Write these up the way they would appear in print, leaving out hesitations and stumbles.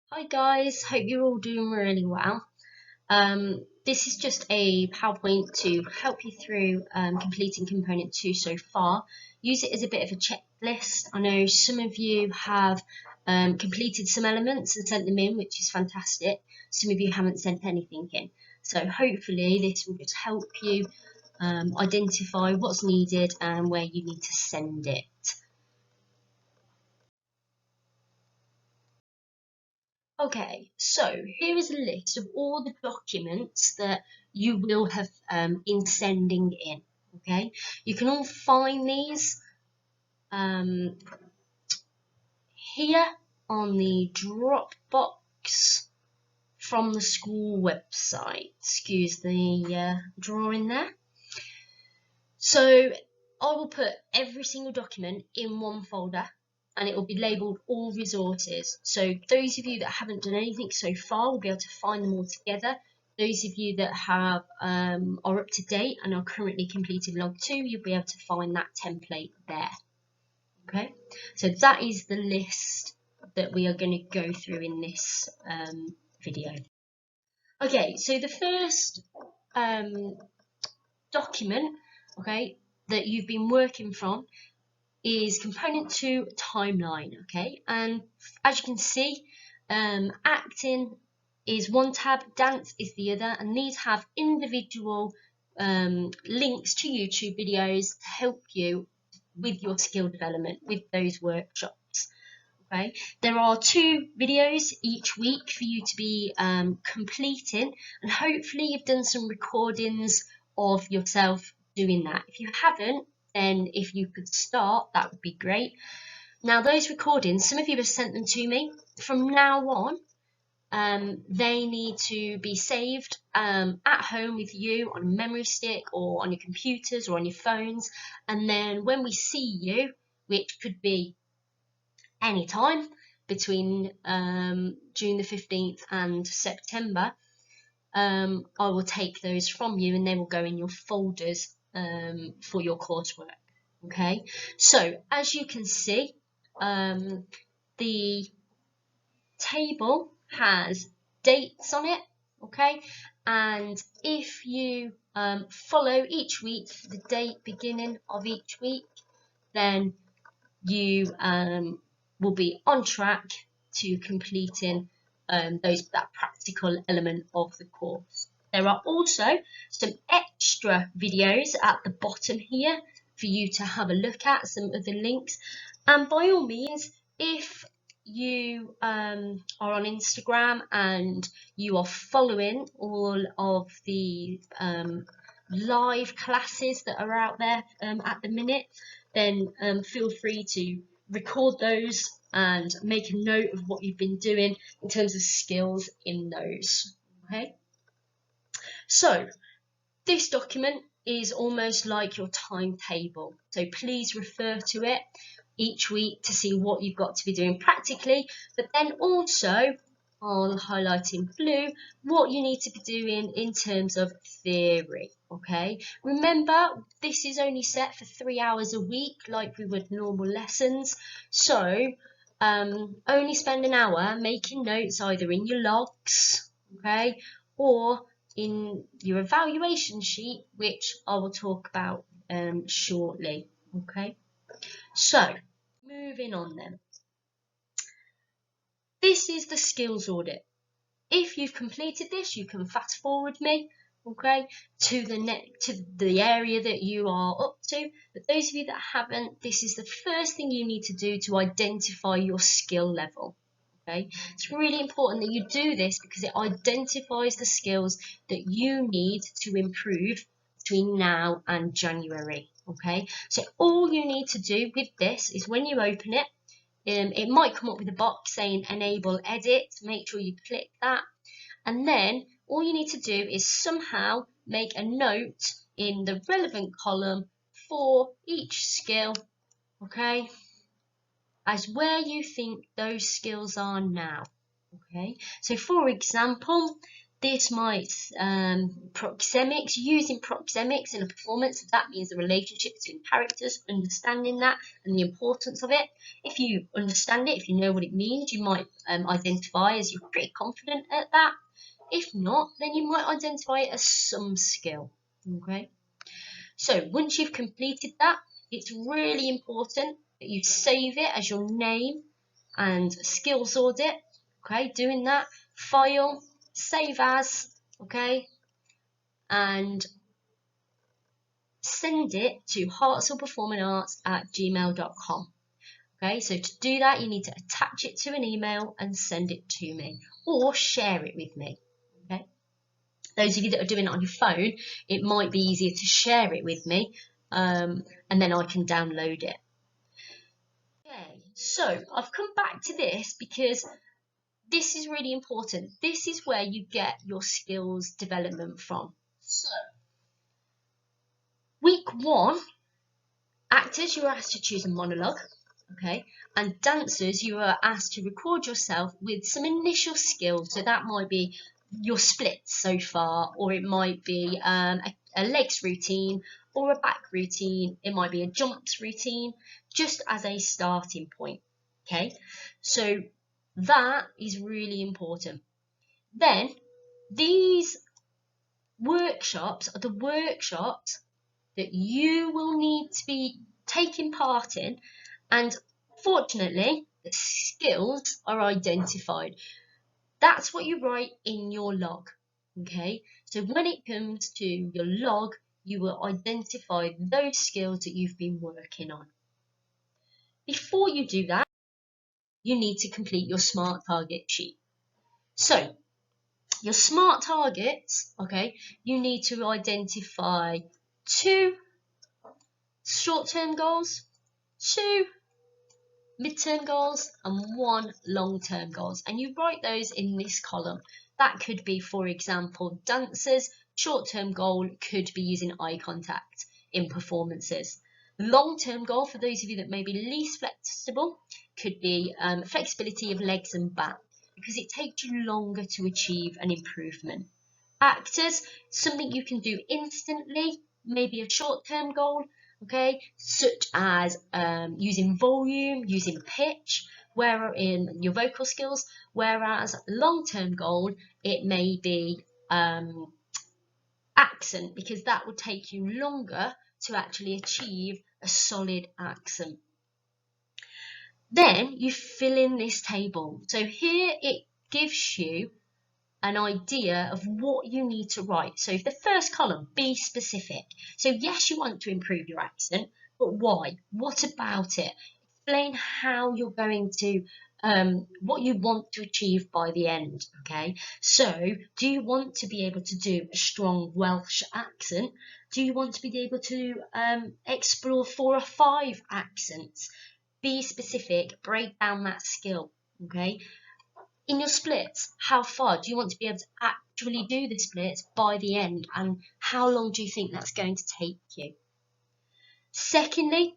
Hi guys, hope you're all doing really well. This is just a PowerPoint to help you through completing component 2 so far. Use it as a bit of a checklist. I know some of you have completed some elements and sent them in, which is fantastic. Some of you haven't sent anything in. So hopefully this will just help you identify what's needed and where you need to send it. Okay, so here is a list of all the documents that you will have been sending in. Okay, you can all find these here on the Dropbox from the school website. Excuse the drawing there. So I will put every single document in one folder and it will be labelled all resources. So those of you that haven't done anything so far will be able to find them all together. Those of you that have are up to date and are currently completing log 2, you'll be able to find that template there. Okay, so that is the list that we are going to go through in this video. Okay, so the first document, okay, that you've been working from is component 2 timeline. Okay, and as you can see, acting is one tab, dance is the other, and these have individual links to YouTube videos to help you with your skill development with those workshops. Okay, there are 2 videos each week for you to be completing, and hopefully you've done some recordings of yourself doing that. If you haven't, then if you could start, that would be great. Now those recordings, some of you have sent them to me. From now on, they need to be saved at home with you on a memory stick or on your computers or on your phones, and then when we see you, which could be any time between June the 15th and September, I will take those from you and they will go in your folders for your coursework. Okay, so as you can see, the table has dates on it. Okay, and if you follow each week, the date beginning of each week, then you will be on track to completing that practical element of the course. There are also some extra videos at the bottom here for you to have a look at, some of the links. And by all means, if you are on Instagram and you are following all of the live classes that are out there at the minute, then feel free to record those and make a note of what you've been doing in terms of skills in those. Okay, so this document is almost like your timetable, so please refer to it each week to see what you've got to be doing practically, but then also I'll highlight in blue what you need to be doing in terms of theory. Okay, remember this is only set for 3 hours a week like we would normal lessons, so only spend an hour making notes either in your logs, okay, or in your evaluation sheet, which I will talk about shortly. Okay, so moving on then. This is the skills audit. If you've completed this, you can fast forward me, okay, to the area that you are up to. But those of you that haven't, this is the first thing you need to do to identify your skill level. Okay, it's really important that you do this because it identifies the skills that you need to improve between now and January. Okay, so all you need to do with this is when you open it, it might come up with a box saying enable edit. Make sure you click that, and then all you need to do is somehow make a note in the relevant column for each skill, okay, as where you think those skills are now. Okay, so for example, This might proxemics, using proxemics in a performance. That means the relationship between characters, understanding that and the importance of it. If you understand it, if you know what it means, you might identify as you're pretty confident at that. If not, then you might identify it as some skill. Okay. So once you've completed that, it's really important that you save it as your name and skills audit. Okay, doing that, file, save as, okay, and send it to heartsofperformingarts@gmail.com. Okay, so to do that, you need to attach it to an email and send it to me, or share it with me. Okay, those of you that are doing it on your phone, it might be easier to share it with me, and then I can download it. Okay, so I've come back to this because this is really important. This is where you get your skills development from. So, week 1, actors, you are asked to choose a monologue, okay? And dancers, you are asked to record yourself with some initial skills. So that might be your splits so far, or it might be a legs routine or a back routine. It might be a jumps routine, just as a starting point, okay? So that is really important. Then these workshops are the workshops that you will need to be taking part in, and fortunately the skills are identified. That's what you write in your log, okay? So when it comes to your log, you will identify those skills that you've been working on. Before you do that, you need to complete your SMART target sheet. So your SMART targets, okay, you need to identify 2 short-term goals, 2 mid-term goals, and 1 long-term goals. And you write those in this column. That could be, for example, dancers. Short-term goal could be using eye contact in performances. Long-term goal, for those of you that may be least flexible, could be flexibility of legs and back, because it takes you longer to achieve an improvement. Actors, something you can do instantly, maybe a short-term goal, okay, such as using volume, using pitch, where in your vocal skills, whereas long-term goal, it may be accent, because that would take you longer to actually achieve a solid accent. Then you fill in this table. So here it gives you an idea of what you need to write. So the first column, be specific. So yes, you want to improve your accent, but why? What about it? Explain how you're going to, what you want to achieve by the end, okay? So do you want to be able to do a strong Welsh accent? Do you want to be able to explore 4 or 5 accents? Be specific, break down that skill, okay? In your splits, how far do you want to be able to actually do the splits by the end, and how long do you think that's going to take you? Secondly,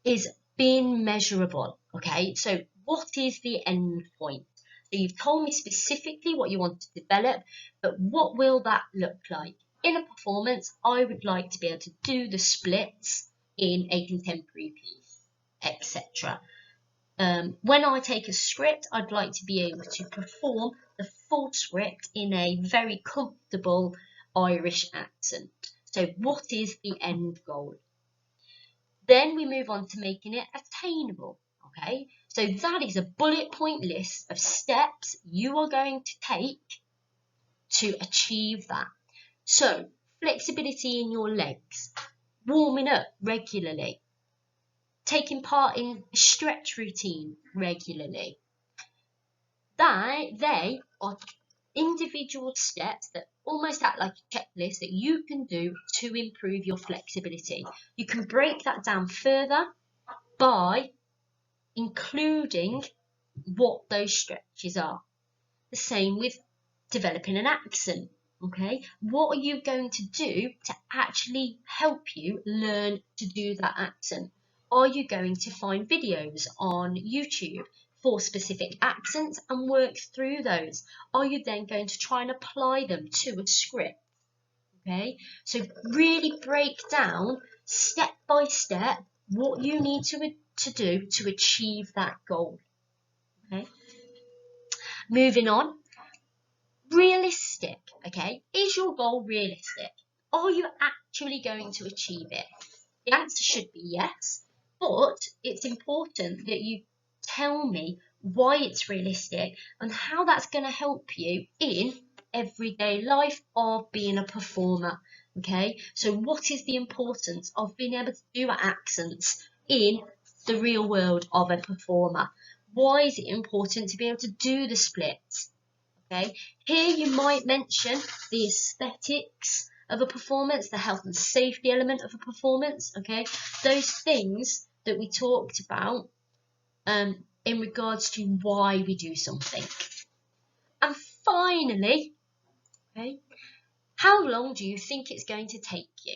is being measurable, okay? So what is the end point? So you've told me specifically what you want to develop, but what will that look like? In a performance, I would like to be able to do the splits in a contemporary piece, etc. When I take a script, I'd like to be able to perform the full script in a very comfortable Irish accent. So what is the end goal? Then we move on to making it attainable, okay? So that is a bullet point list of steps you are going to take to achieve that. So flexibility in your legs, warming up regularly, taking part in a stretch routine regularly. They are individual steps that almost act like a checklist that you can do to improve your flexibility. You can break that down further by including what those stretches are. The same with developing an accent. Okay, what are you going to do to actually help you learn to do that accent? Are you going to find videos on YouTube for specific accents and work through those. Are you then going to try and apply them to a script? Okay, so really break down step by step what you need to do to achieve that goal. Okay, moving on. Realistic. Okay, is your goal realistic? Are you actually going to achieve it? The answer should be yes, but it's important that you tell me why it's realistic and how that's going to help you in everyday life of being a performer. Okay, so what is the importance of being able to do accents in the real world of a performer? Why is it important to be able to do the splits? Okay, here you might mention the aesthetics of a performance, the health and safety element of a performance. Okay, those things that we talked about in regards to why we do something. And finally, okay, how long do you think it's going to take you?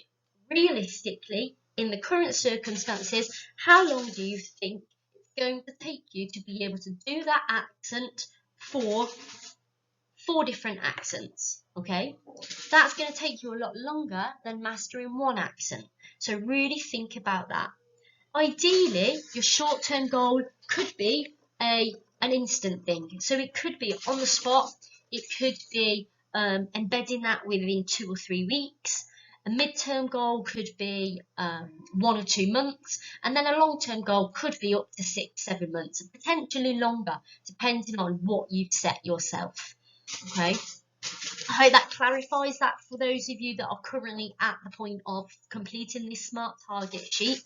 Realistically, in the current circumstances, how long do you think it's going to take you to be able to do that accent for 4 different accents? Okay, that's going to take you a lot longer than mastering one accent. So really think about that. Ideally, your short-term goal could be an instant thing. So it could be on the spot. It could be embedding that within 2 or 3 weeks. A mid-term goal could be 1 or 2 months, and then a long-term goal could be up to 6, 7 months, potentially longer, depending on what you've set yourself. Okay, I hope that clarifies that for those of you that are currently at the point of completing this SMART target sheet.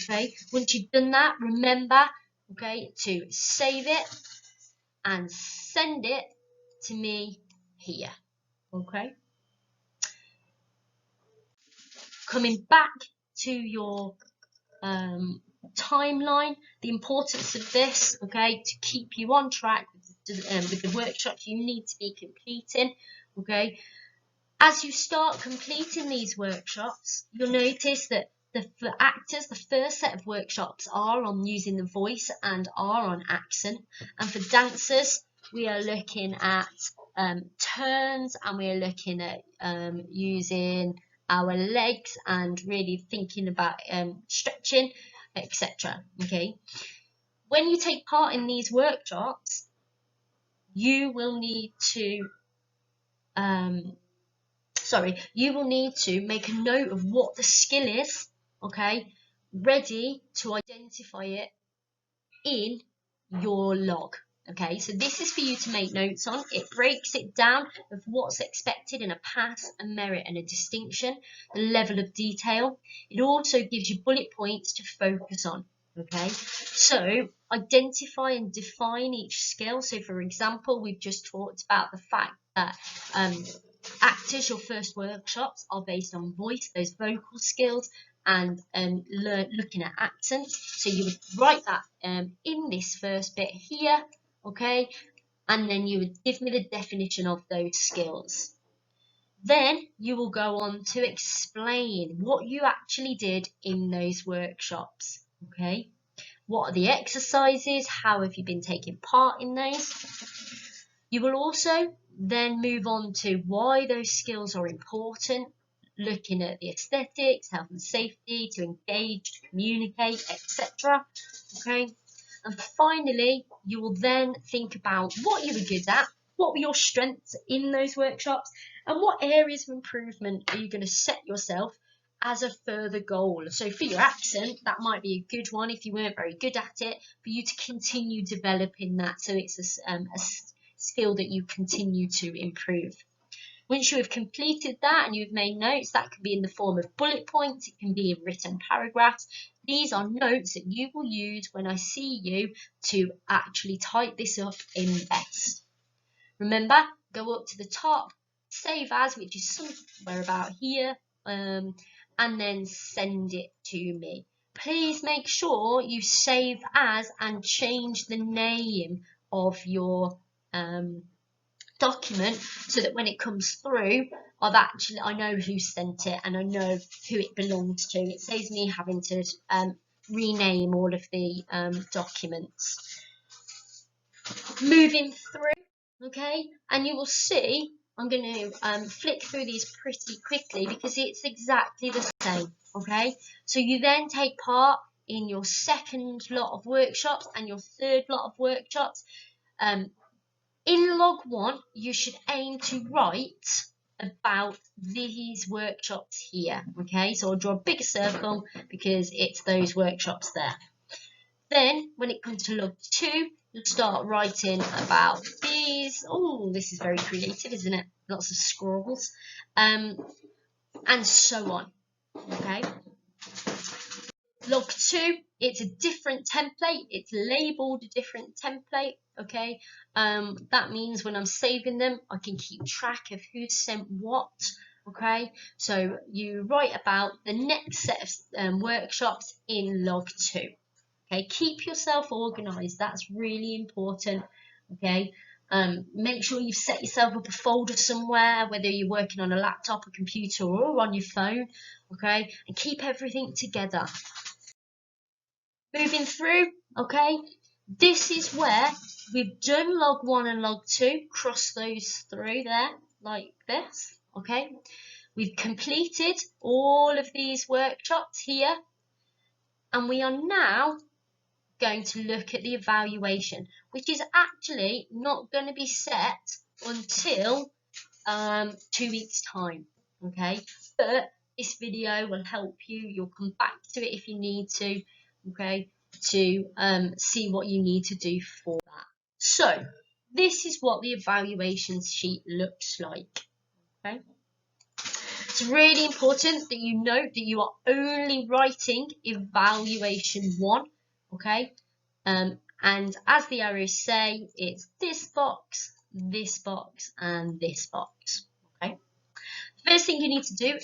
Okay, once you've done that, remember, okay, to save it and send it to me here. Okay, coming back to your timeline, the importance of this, okay, to keep you on track with the workshops you need to be completing. Okay, as you start completing these workshops, you'll notice that for actors, the first set of workshops are on using the voice and are on accent, and for dancers, we are looking at turns, and we are looking at using our legs and really thinking about stretching, etc. Okay, when you take part in these workshops, you will need to you will need to make a note of what the skill is, okay, ready to identify it in your log. Okay, so this is for you to make notes on. It breaks it down of what's expected in a pass, a merit and a distinction, the level of detail. It also gives you bullet points to focus on. Okay, so identify and define each skill. So for example, we've just talked about the fact that actors, your first workshops are based on voice, those vocal skills, and looking at accents. So you would write that in this first bit here, okay, and then you would give me the definition of those skills. Then you will go on to explain what you actually did in those workshops, okay. What are the exercises? How have you been taking part in those? You will also then move on to why those skills are important, looking at the aesthetics, health and safety, to engage, to communicate, etc. Okay, and finally, you will then think about what you were good at, what were your strengths in those workshops, and what areas of improvement are you going to set yourself as a further goal. So for your accent, that might be a good one if you weren't very good at it, for you to continue developing that, so it's a skill that you continue to improve. Once you have completed that and you've made notes, that can be in the form of bullet points, it can be in written paragraphs. These are notes that you will use when I see you to actually type this up in Best. Remember, go up to the top, save as, which is somewhere about here, and then send it to me. Please make sure you save as and change the name of your document, so that when it comes through, I know who sent it and I know who it belongs to. It saves me having to rename all of the documents. moving through, okay, and you will see I'm going to flick through these pretty quickly because it's exactly the same, okay. So you then take part in your second lot of workshops and your third lot of workshops. In log 1 you should aim to write about these workshops here, okay. So I'll draw a bigger circle because it's those workshops there. Then when it comes to log 2, you'll start writing about these. Oh, this is very creative, isn't it? Lots of scrawls, and so on, okay. Log 2, it's a different template. It's labeled a different template, okay. That means when I'm saving them, I can keep track of who sent what, okay. So you write about the next set of workshops in log 2. Okay, keep yourself organized. That's really important. Okay, make sure you've set yourself up a folder somewhere, whether you're working on a laptop, a computer, or on your phone. Okay, and keep everything together. Moving through. Okay, this is where we've done log 1 and log 2. Cross those through there like this. Okay, we've completed all of these workshops here, and we are now going to look at the evaluation, which is actually not going to be set until 2 weeks time, okay. But this video will help you. You'll come back to it if you need to, okay, to see what you need to do for that. So this is what the evaluation sheet looks like, okay. It's really important that you note that you are only writing evaluation 1, okay. And as the arrows say, it's this box, and this box, okay. The first thing you need to do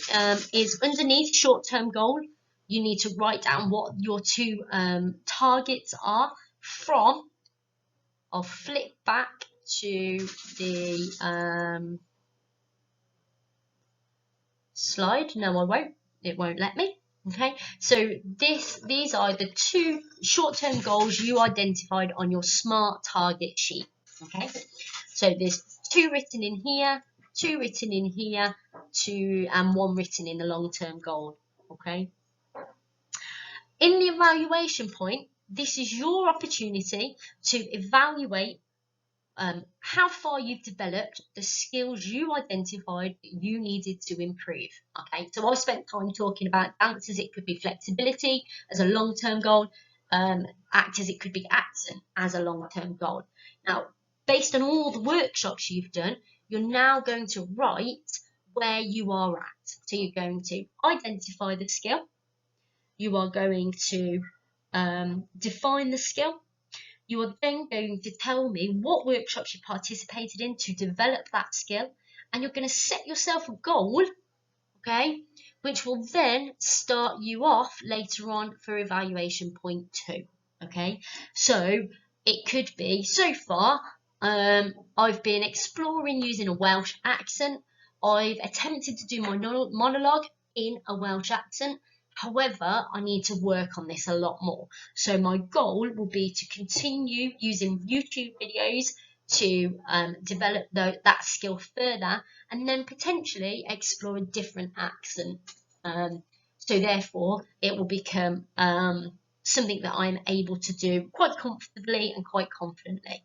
is underneath short-term goal, you need to write down what your 2 targets are from. I'll flip back to the slide. No, I won't. It won't let me. Okay, so these are the 2 short-term goals you identified on your SMART target sheet. Okay, so there's 2 written in here, 2 written in here, 2 and 1 written in the long-term goal. Okay, in the evaluation point, this is your opportunity to evaluate how far you've developed the skills you identified that you needed to improve. Okay, so I spent time talking about dancers. It could be flexibility as a long-term goal, actors, it could be accent as a long-term goal. Now, based on all the workshops you've done, you're now going to write where you are at. So you're going to identify the skill, you are going to define the skill. You are then going to tell me what workshops you participated in to develop that skill, and you're going to set yourself a goal, okay, which will then start you off later on for evaluation point 2, okay. So it could be, so far, I've been exploring using a Welsh accent. I've attempted to do my monologue in a Welsh accent. However, I need to work on this a lot more. So my goal will be to continue using YouTube videos to develop that skill further, and then potentially explore a different accent. So therefore, it will become something that I'm able to do quite comfortably and quite confidently.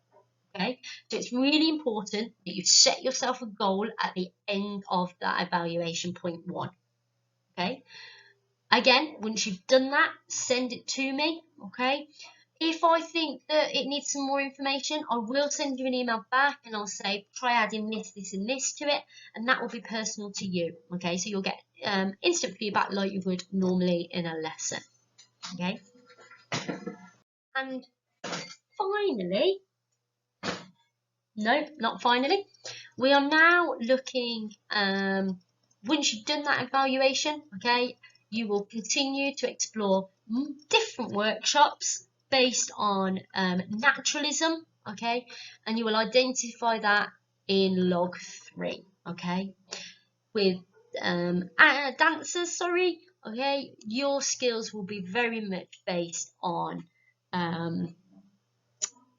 Okay, so it's really important that you set yourself a goal at the end of that evaluation point 1. Okay. Again, once you've done that, send it to me, okay? If I think that it needs some more information, I will send you an email back and I'll say, try adding this, this and this to it, and that will be personal to you, okay? So you'll get instant feedback like you would normally in a lesson, okay? And finally, no, not finally, we are now looking, once you've done that evaluation, okay, you will continue to explore different workshops based on naturalism, okay, and you will identify that in log 3, okay, with dancers, sorry, okay, your skills will be very much based on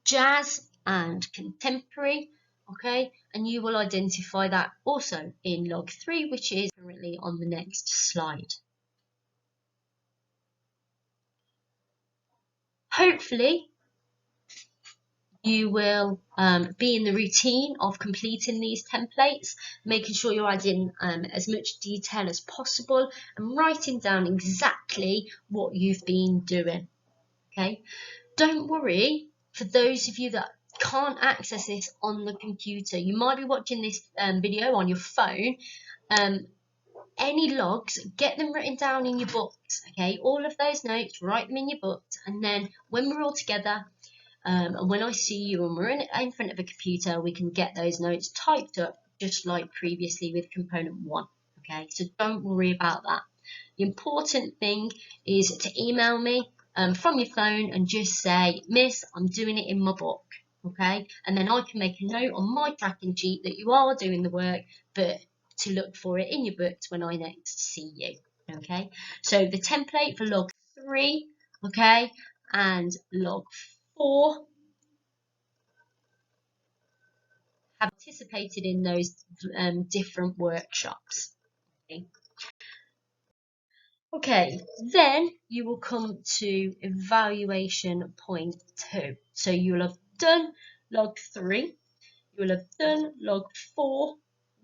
jazz, and contemporary. Okay, and you will identify that also in log 3, which is currently on the next slide. Hopefully you will be in the routine of completing these templates, making sure you're adding as much detail as possible and writing down exactly what you've been doing. Okay, don't worry for those of you that can't access this on the computer. You might be watching this video on your phone. Any logs, get them written down in your books. Okay, all of those notes, write them in your books, and then when we're all together, and when I see you and we're in front of a computer, we can get those notes typed up just like previously with component 1. Okay, so don't worry about that. The important thing is to email me from your phone and just say, Miss, I'm doing it in my book. Okay, and then I can make a note on my tracking sheet that you are doing the work, but to look for it in your books when I next see you. Okay, so the template for log 3, okay, and log 4 have participated in those different workshops. Okay, then you will come to evaluation point 2. So you will have done log 3, you will have done log 4,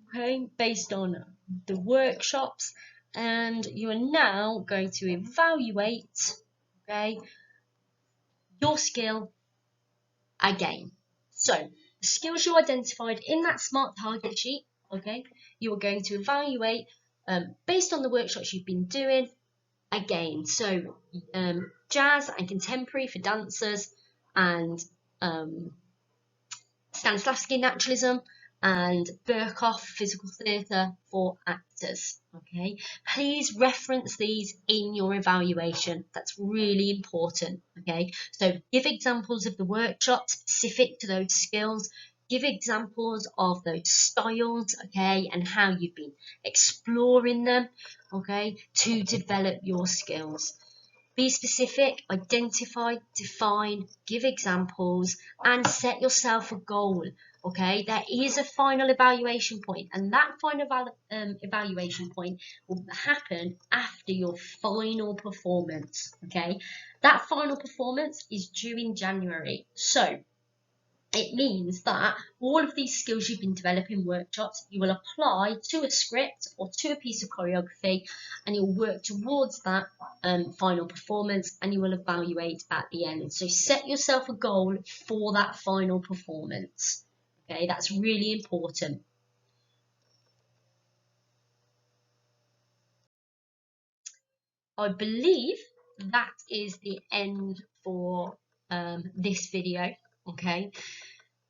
okay, based on the workshops, and you are now going to evaluate, okay, your skill again. So the skills you identified in that SMART target sheet, okay, you are going to evaluate based on the workshops you've been doing again. So jazz and contemporary for dancers, and Stanislavski naturalism, and Berkhoff physical theatre for actors. Okay, please reference these in your evaluation. That's really important. Okay, so give examples of the workshop specific to those skills. Give examples of those styles, okay, and how you've been exploring them, okay, to develop your skills. Be specific, identify, define, give examples, and set yourself a goal. Okay, there is a final evaluation point, and that final evaluation point will happen after your final performance. Okay, that final performance is due in January. So it means that all of these skills you've been developing in workshops, you will apply to a script or to a piece of choreography, and you'll work towards that final performance, and you will evaluate at the end. So set yourself a goal for that final performance. Okay, that's really important. I believe that is the end for this video. Okay.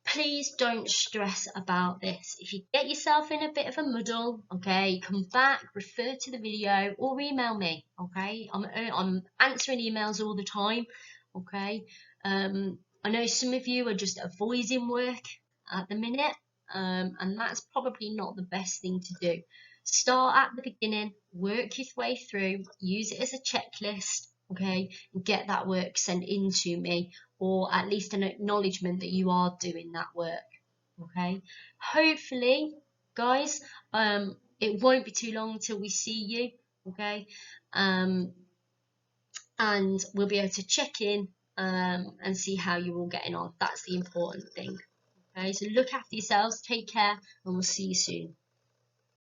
Please don't stress about this. If you get yourself in a bit of a muddle, okay, come back, refer to the video, or email me, okay? I'm answering emails all the time, okay? I know some of you are just avoiding work at the minute, and that's probably not the best thing to do. Start at the beginning, work your way through, use it as a checklist, okay, and get that work sent in to me, or at least an acknowledgement that you are doing that work. Okay, hopefully guys, it won't be too long until we see you. Okay, and we'll be able to check in and see how you're all getting on. That's the important thing. Okay, so look after yourselves, take care, and we'll see you soon.